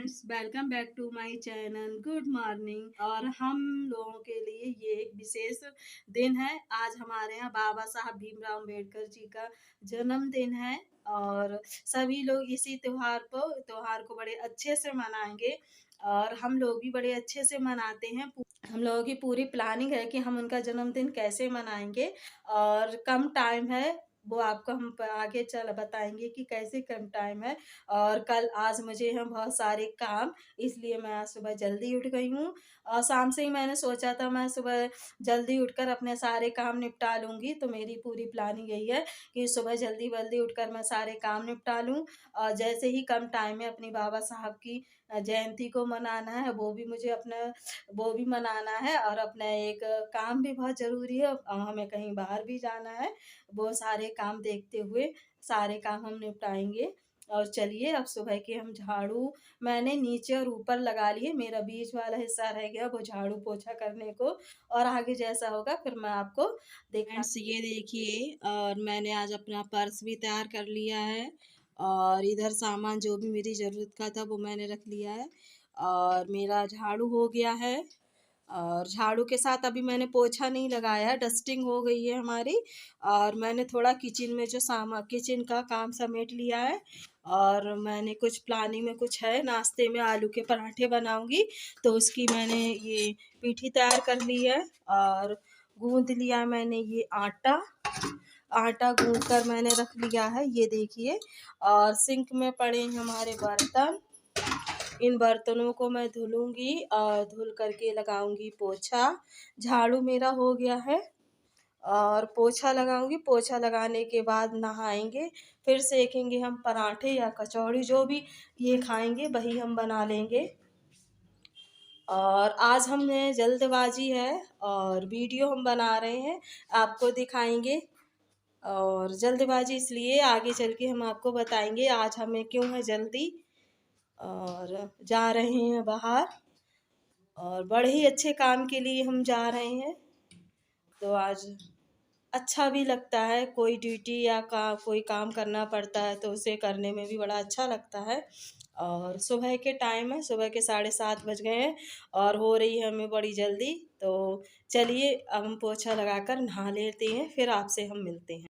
Friends, welcome back to my channel. Good morning. और हम लोगों के लिए ये एक विशेष दिन है। आज हमारे यहाँ बाबा साहब भीमराव अम्बेडकर जी का जन्मदिन है और सभी लोग इसी त्योहार को बड़े अच्छे से मनाएंगे और हम लोग भी बड़े अच्छे से मनाते हैं। हम लोगों की पूरी प्लानिंग है कि हम उनका जन्मदिन कैसे मनाएंगे और कम टाइम है वो आपको हम आगे चल बताएंगे कि कैसे कम टाइम है। और आज मुझे हैं बहुत सारे काम, इसलिए मैं आज सुबह जल्दी उठ गई हूँ और शाम से ही मैंने सोचा था मैं सुबह जल्दी उठकर अपने सारे काम निपटा लूँगी। तो मेरी पूरी प्लानिंग यही है कि सुबह जल्दी उठकर मैं सारे काम निपटा लूँ और जैसे ही कम टाइम में अपनी बाबा साहब की जयंती को मनाना है, वो भी मनाना है और अपना एक काम भी बहुत ज़रूरी है, हमें कहीं बाहर भी जाना है। वो सारे काम देखते हुए सारे काम हम निपटाएंगे। और चलिए अब सुबह के हम झाड़ू मैंने नीचे और ऊपर लगा लिए, मेरा बीच वाला हिस्सा रह गया वो झाड़ू पोछा करने को, और आगे जैसा होगा फिर मैं आपको फ्रेंड्स ये देखिए। और मैंने आज अपना पर्स भी तैयार कर लिया है और इधर सामान जो भी मेरी ज़रूरत का था वो मैंने रख लिया है और मेरा झाड़ू हो गया है। और झाड़ू के साथ अभी मैंने पोछा नहीं लगाया है, डस्टिंग हो गई है हमारी। और मैंने थोड़ा किचन में जो किचन का काम समेट लिया है और मैंने कुछ प्लानिंग में कुछ है, नाश्ते में आलू के पराठे बनाऊंगी तो उसकी मैंने ये पीठी तैयार कर ली है और गूंद लिया मैंने ये आटा गूंद कर मैंने रख लिया है, ये देखिए। और सिंक में पड़े हमारे बर्तन, इन बर्तनों को मैं धुलूंगी और धुल करके लगाऊंगी पोछा। झाड़ू मेरा हो गया है और पोछा लगाऊंगी। पोछा लगाने के बाद नहाएंगे, फिर सेकेंगे हम पराठे या कचौड़ी, जो भी ये खाएंगे वही हम बना लेंगे। और आज हमें जल्दबाजी है और वीडियो हम बना रहे हैं, आपको दिखाएंगे। और जल्दबाजी इसलिए, आगे चल के हम आपको बताएंगे आज हमें क्यों है जल्दी। और जा रहे हैं बाहर और बड़े ही अच्छे काम के लिए हम जा रहे हैं, तो आज अच्छा भी लगता है। कोई ड्यूटी या कोई काम करना पड़ता है तो उसे करने में भी बड़ा अच्छा लगता है। और सुबह के टाइम है, सुबह के 7:30 बज गए हैं और हो रही है हमें बड़ी जल्दी। तो चलिए अब हम पोछा लगाकर नहा लेते हैं, फिर आपसे हम मिलते हैं।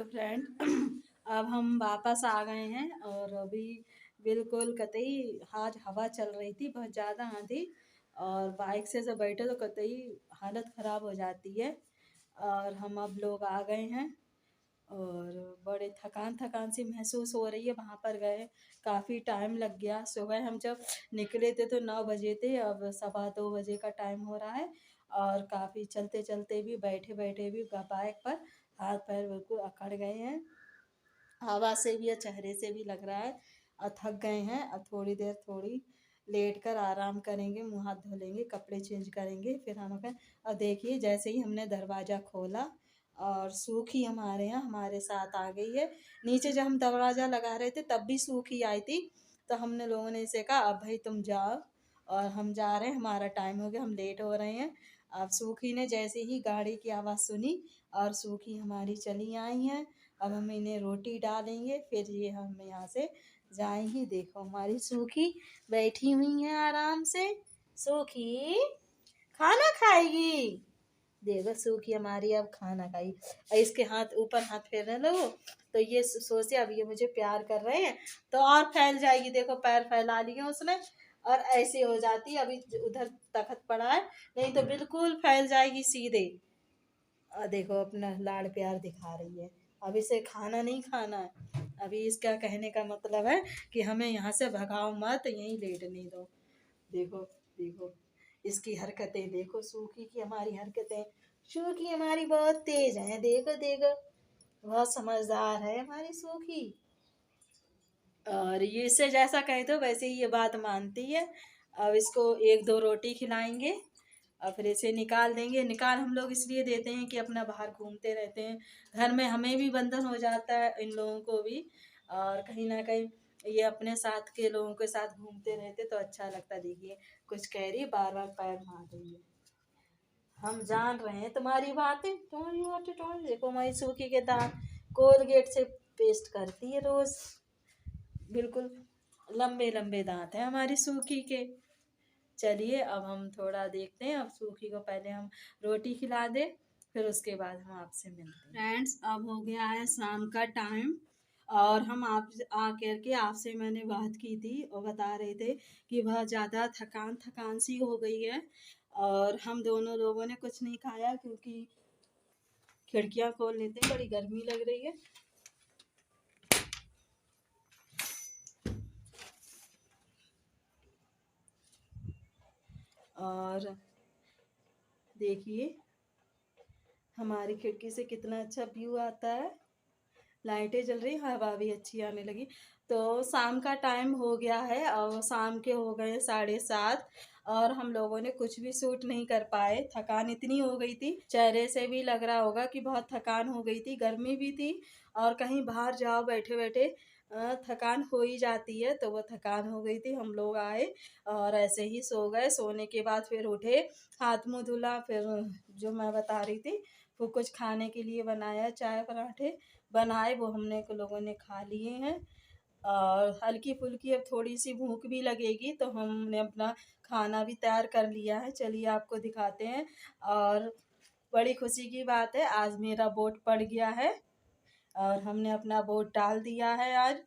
तो फ्रेंड अब हम वापस आ गए हैं और अभी बिल्कुल कतई आज हवा चल रही थी बहुत ज़्यादा आंधी और बाइक से जब बैठे तो कतई हालत ख़राब हो जाती है। और हम अब लोग आ गए हैं और बड़े थकान थकान सी महसूस हो रही है। वहाँ पर गए काफ़ी टाइम लग गया। सुबह हम जब निकले थे तो 9 बजे थे, अब 2:15 बजे का टाइम हो रहा है और काफ़ी चलते चलते भी बैठे बैठे भी बाइक पर हाथ पैर बिल्कुल अकड़ गए हैं। हवा से भी और चेहरे से भी लग रहा है और थक गए हैं। अब थोड़ी देर थोड़ी लेट कर आराम करेंगे, मुँह हाथ धो लेंगे, कपड़े चेंज करेंगे, फिर हम अपने। और देखिए जैसे ही हमने दरवाज़ा खोला और सूखी हमारे यहाँ हमारे साथ आ गई है। नीचे जब हम दरवाज़ा लगा रहे थे तब भी सूखी आई थी, तो हमने लोगों ने इसे कहा अब भाई तुम जाओ और हम जा रहे हैं, हमारा टाइम हो गया, हम लेट हो रहे हैं। अब सूखी ने जैसे ही गाड़ी की आवाज़ सुनी और सूखी हमारी चली आई हैं। अब हम इन्हें रोटी डालेंगे, फिर ये हम यहाँ से जाएंगी। देखो हमारी सूखी बैठी हुई है आराम से। सूखी खाना खाएगी। देखो सूखी हमारी अब खाना खाई और इसके हाथ ऊपर हाथ फेरने लगो तो ये सोचे अब ये मुझे प्यार कर रहे हैं तो और फैल जाएगी। देखो पैर फैला लिए उसने और ऐसे हो जाती है। अभी उधर तखत पड़ा है, नहीं तो बिल्कुल फैल जाएगी सीधे। और देखो अपना लाड़ प्यार दिखा रही है। अब इसे खाना नहीं खाना है। अभी इसका कहने का मतलब है कि हमें यहाँ से भगाओ मत, यहीं लेटने दो। देखो देखो इसकी हरकतें देखो, सूखी की हमारी हरकतें। सूखी हमारी बहुत तेज है, देखो देखो बहुत समझदार है हमारी सूखी। और ये इससे जैसा कहे तो वैसे ही ये बात मानती है। अब इसको 1-2 रोटी खिलाएंगे और फिर इसे निकाल देंगे। निकाल हम लोग इसलिए देते हैं कि अपना बाहर घूमते रहते हैं, घर में हमें भी बंधन हो जाता है, इन लोगों को भी। और कहीं ना कहीं ये अपने साथ के लोगों के साथ घूमते रहते तो अच्छा लगता। देखिए कुछ कह रही, बार बार पैर मार रही है। हम जान रहे हैं तुम्हारी बातें, तुम्हारी बातें देखो हमारी सूखी के दांत कोलगेट से पेस्ट करती है रोज। बिल्कुल लंबे लंबे दांत हैं हमारी सूखी के। चलिए अब हम थोड़ा देखते हैं। अब सूखी को पहले हम रोटी खिला दे, फिर उसके बाद हम आपसे मिलते हैं। फ्रेंड्स अब हो गया है शाम का टाइम और हम आप आकर के आपसे मैंने बात की थी और बता रहे थे कि बहुत ज़्यादा थकान थकान सी हो गई है और हम दोनों लोगों ने कुछ नहीं खाया क्योंकि खिड़कियाँ खोल लेते हैं, बड़ी गर्मी लग रही है। और देखिए हमारी खिड़की से कितना अच्छा व्यू आता है। लाइटें जल रही, हवा भी अच्छी आने लगी। तो शाम का टाइम हो गया है और शाम के हो गए 7:30 और हम लोगों ने कुछ भी शूट नहीं कर पाए। थकान इतनी हो गई थी, चेहरे से भी लग रहा होगा कि बहुत थकान हो गई थी, गर्मी भी थी और कहीं बाहर जाओ बैठे बैठे थकान हो ही जाती है। तो वो थकान हो गई थी, हम लोग आए और ऐसे ही सो गए। सोने के बाद फिर उठे, हाथ मुँह धुला, फिर जो मैं बता रही थी वो कुछ खाने के लिए बनाया, चाय पराठे बनाए, वो हमने को लोगों ने खा लिए हैं। और हल्की फुल्की अब थोड़ी सी भूख भी लगेगी तो हमने अपना खाना भी तैयार कर लिया है। चलिए आपको दिखाते हैं। और बड़ी खुशी की बात है, आज मेरा वोट पड़ गया है और हमने अपना वोट डाल दिया है। आज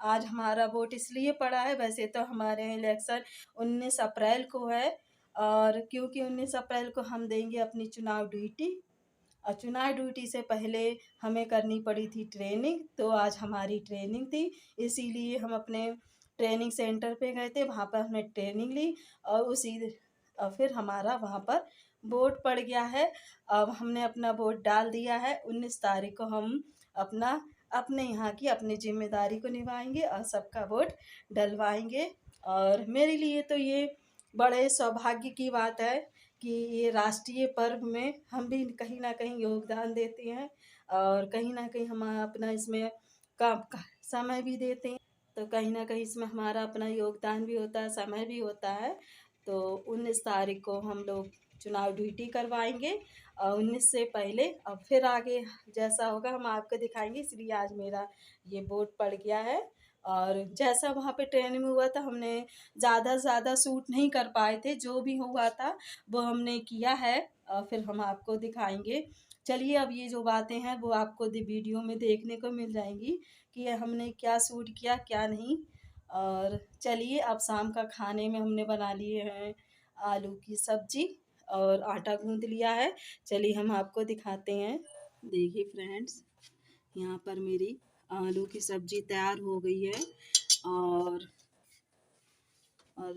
आज हमारा वोट इसलिए पड़ा है, वैसे तो हमारे यहाँ इलेक्शन 19 अप्रैल को है और क्योंकि 19 अप्रैल को हम देंगे अपनी चुनाव ड्यूटी और चुनाव ड्यूटी से पहले हमें करनी पड़ी थी ट्रेनिंग, तो आज हमारी ट्रेनिंग थी, इसीलिए हम अपने ट्रेनिंग सेंटर पे गए थे, वहाँ पर हमने ट्रेनिंग ली और और फिर हमारा वहाँ पर वोट पड़ गया है। अब हमने अपना वोट डाल दिया है। 19 तारीख को हम अपना अपने यहाँ की अपनी जिम्मेदारी को निभाएंगे और सबका वोट डलवाएंगे। और मेरे लिए तो ये बड़े सौभाग्य की बात है कि ये राष्ट्रीय पर्व में हम भी कहीं ना कहीं योगदान देते हैं और कहीं ना कहीं हम अपना इसमें का समय भी देते हैं। तो कहीं ना कहीं इसमें हमारा अपना योगदान भी होता है, समय भी होता है। तो 19 तारीख को हम लोग चुनाव ड्यूटी करवाएंगे और 19 से पहले, अब फिर आगे जैसा होगा हम आपको दिखाएंगे। इसलिए आज मेरा ये वोट पड़ गया है और जैसा वहाँ पे ट्रेन में हुआ था, हमने ज़्यादा से ज़्यादा शूट नहीं कर पाए थे, जो भी हुआ था वो हमने किया है और फिर हम आपको दिखाएंगे। चलिए अब ये जो बातें हैं वो आपको वीडियो में देखने को मिल जाएंगी कि हमने क्या शूट किया क्या नहीं। और चलिए अब शाम का खाने में हमने बना लिए हैं आलू की सब्जी और आटा गूंद लिया है। चलिए हम आपको दिखाते हैं। देखिए फ्रेंड्स, यहाँ पर मेरी आलू की सब्जी तैयार हो गई है और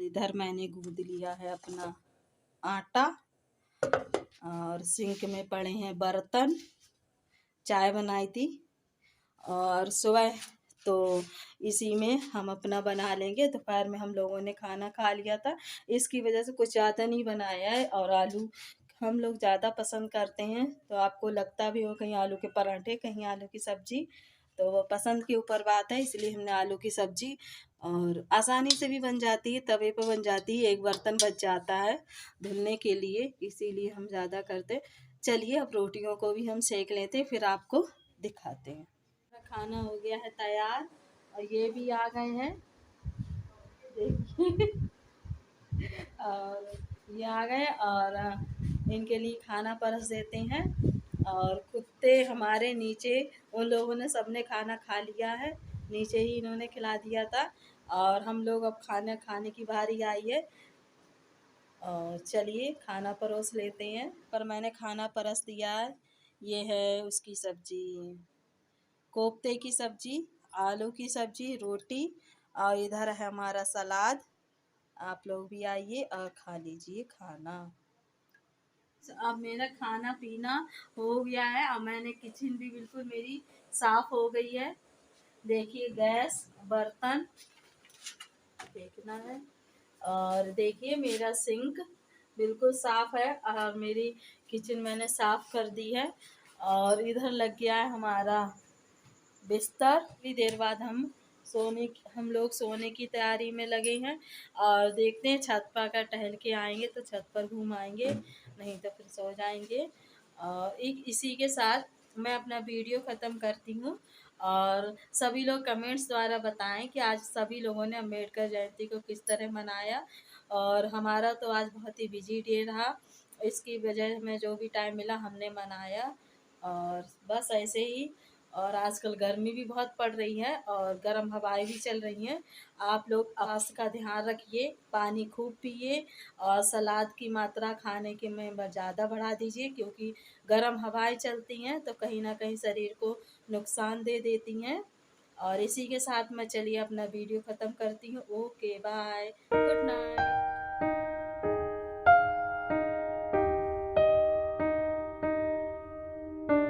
इधर मैंने गूंद लिया है अपना आटा और सिंक में पड़े हैं बर्तन। चाय बनाई थी और सुबह तो इसी में हम अपना बना लेंगे। दोपहर में हम लोगों ने खाना खा लिया था, इसकी वजह से कुछ ज़्यादा नहीं बनाया है। और आलू हम लोग ज़्यादा पसंद करते हैं, तो आपको लगता भी हो कहीं आलू के पराठे कहीं आलू की सब्जी, तो वो पसंद के ऊपर बात है। इसलिए हमने आलू की सब्जी, और आसानी से भी बन जाती है, तवे पर बन जाती है, एक बर्तन बच जाता है धुलने के लिए, इसीलिए हम ज़्यादा करते। चलिए अब रोटियों को भी हम सेक लेते हैं, फिर आपको दिखाते हैं। खाना हो गया है तैयार और ये भी आ गए हैं, देखिए। और ये आ गए और इनके लिए खाना परस देते हैं। और कुत्ते हमारे नीचे, उन लोगों ने सबने खाना खा लिया है, नीचे ही इन्होंने खिला दिया था और हम लोग अब खाना खाने की बारी आई है। और चलिए खाना परोस लेते हैं। पर मैंने खाना परस दिया है। ये है उसकी सब्जी, कोफ्ते की सब्जी, आलू की सब्जी, रोटी और इधर है हमारा सलाद। आप लोग भी आइए और खा लीजिए खाना। अब मेरा खाना पीना हो गया है और मैंने किचन भी बिल्कुल मेरी साफ हो गई है। देखिए गैस, बर्तन देखना है और देखिए मेरा सिंक बिल्कुल साफ है और मेरी किचन मैंने साफ कर दी है। और इधर लग गया है हमारा बिस्तर। थोड़ी देर बाद हम लोग सोने की तैयारी में लगे हैं और देखते हैं छत पर का टहल के आएंगे तो छत पर घूम आएंगे, नहीं तो फिर सो जाएंगे। और इसी के साथ मैं अपना वीडियो ख़त्म करती हूँ। और सभी लोग कमेंट्स द्वारा बताएं कि आज सभी लोगों ने अम्बेडकर जयंती को किस तरह मनाया। और हमारा तो आज बहुत ही बिजी डे रहा, इसकी वजह में जो भी टाइम मिला हमने मनाया और बस ऐसे ही। और आजकल गर्मी भी बहुत पड़ रही है और गर्म हवाएं भी चल रही हैं। आप लोग स्वास्थ्य का ध्यान रखिए, पानी खूब पिए और सलाद की मात्रा खाने के में ज़्यादा बढ़ा दीजिए, क्योंकि गर्म हवाएं चलती हैं तो कहीं ना कहीं शरीर को नुकसान दे देती हैं। और इसी के साथ मैं चलिए अपना वीडियो ख़त्म करती हूँ। Okay bye, good night.